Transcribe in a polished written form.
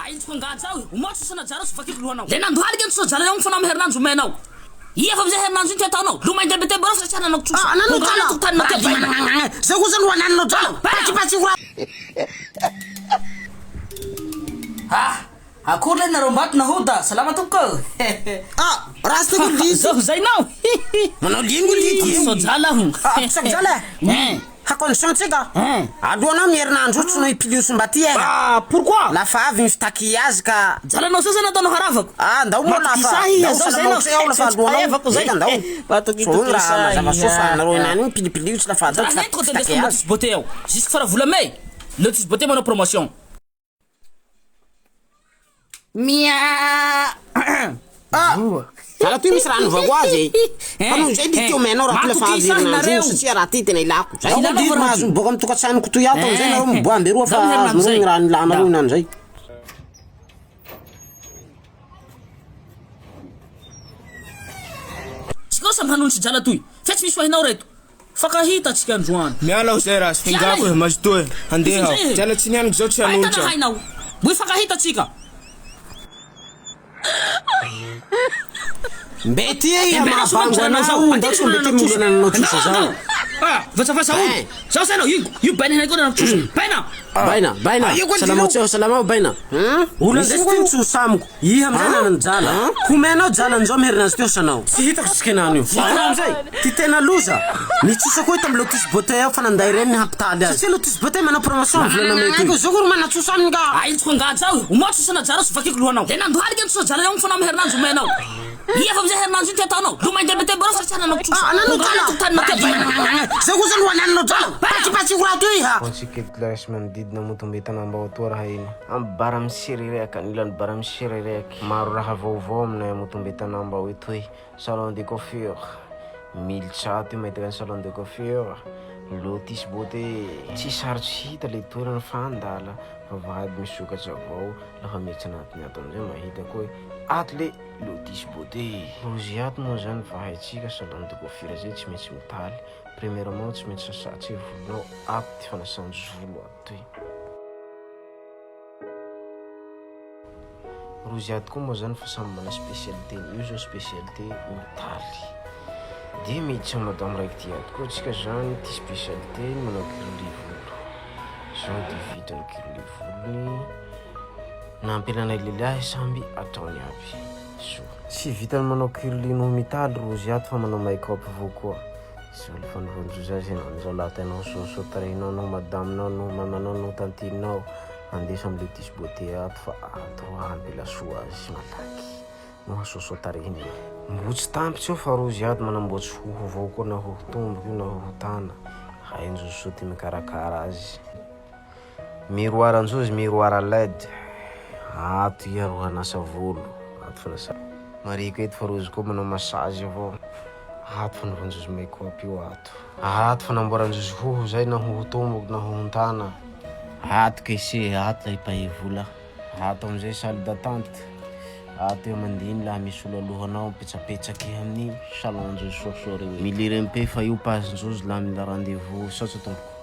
Aitsiko ngajao, umoto sana jara sufakiko lohanao. Le nandohalika ny sojala eo mifana amin'ny herinandro omenao. Ia fa amizay herinandro iny tiataonao. Lomay ndebete bora fa tsy ananao tsosa. Ananao jala. Zao kosa no ananao jala. Patsipatsiko. Akory le nareo mbato nahoda. Salama tompoko. Rasta ko liti. Zao zainao. Manao lingo liti. Sojala ho. Sojala. Condition tsika alohanao mierinandro tsy no ipiliosy mba ty ega pourquoi lafa avy ny fitaky azy ka jalanao sasa nataonao haravako ndao mo lafa alohanao zay ndao so raha mazava sofa nareo inany igny pilipiliotsy lafa atao fitaky azy beauté ao jusque fara vola may Lotus Beauté manao promotion Kala tu misy rano vago azy Ano zay di tio menao raha lafa avy herinandro satria raha ty tena ilako zay di mahazo miboaka amin'ny tokantranoko toy ato amizay nareo miboa amberoa fa azonao igny raha nilanareo inany zay Tsika samy hanontry jala toy fa tsy misy wahinao reto fakahita atsika androany mialao zay raha sy fingako mazo toy handeha jala tsy nianako zao tsy hanontra ahitana hainao boy fakahita atsika Mbeti ya mabango anao ndako mbeti mulana notisha zao vasa sao sano you baina na kona notisha baina salama baina ulan destin su samko yi hamzana nan jala kumeno jala nzom hernas tio sanao si hita kuskenanyo hamzai titena luza ni tsisa ko itam Lotus Beauté fa nandai ren haptada si Lotus Beauté mana promotion vlena meti ko zogur mana tsusan nga ai tsko ngajao umoto sana jara sufakiko lohanao le nandohalika ny sojala eo mifana amin'ny herinandro omenao Ia fa amizay herinandro iny tiataonao lomay ndebete bora fa tsy ananao tsosa ananao jala zao kosa no ananao jala patsipatsiko raha toy ha Konsiketlash manodidina motombetana ambao raha iny ambara miserereka nilany bara miserereka maro raha vaovao aminay motombetana ambao etoy salon de coiffure militsa ty mahita ny salon de coiffure Lotus Beauté tsy sarotsy hita le toerana fandala vavahady misokatra avao lafa metsy anatiny ato amizay mahita koa ato le Lotus Beauté rozy ato moa zany vahaitsika salon de coiffure zay tsy maintsy mitaly premièrement tsy maintsy sasatsy volonao ato ty fanasany volo ato toy rozy ato koa moa zany fa samy mana spécialité io zao spécialité mitaly de miditra madame raiky ty ato koa tsika zany ty spécialité manao curly volo zao ty vidiny curly volony nampelana lehilahy samby ataony aby so tsy vitany manao curly no mitaly rozy ato fa manao make-up avao koa so le fanovanjo zazy anao latanao so tarinao no madaminao no mamanao no tantinao andesa amin'ny Lotus Beauté ato fa ato ampela soa azy malaky no soso tariny mbotsy tampitsy eo fa rozy ato manamboatsy hoho avao koa na hoho tomboky io na hoho tana hainjo so ty mikarakara azy miroir anjozy miroir LED ato iaro hanasa volo ato fanasa mariko eto fa rozy koa manao massage avao ato fanovanjozy make-up io ato fanamboaranjozy hoho zay na hoho tomboky na hoho tana ato kese ato la ipahe vola ato amizay salle d'attente ato eo mandiny laha misy olo alohanao petsapetsaky amin'ny salon njozy soasoa reo milire mpe fa io passe njozy laha mila rendez-vous sao tompoko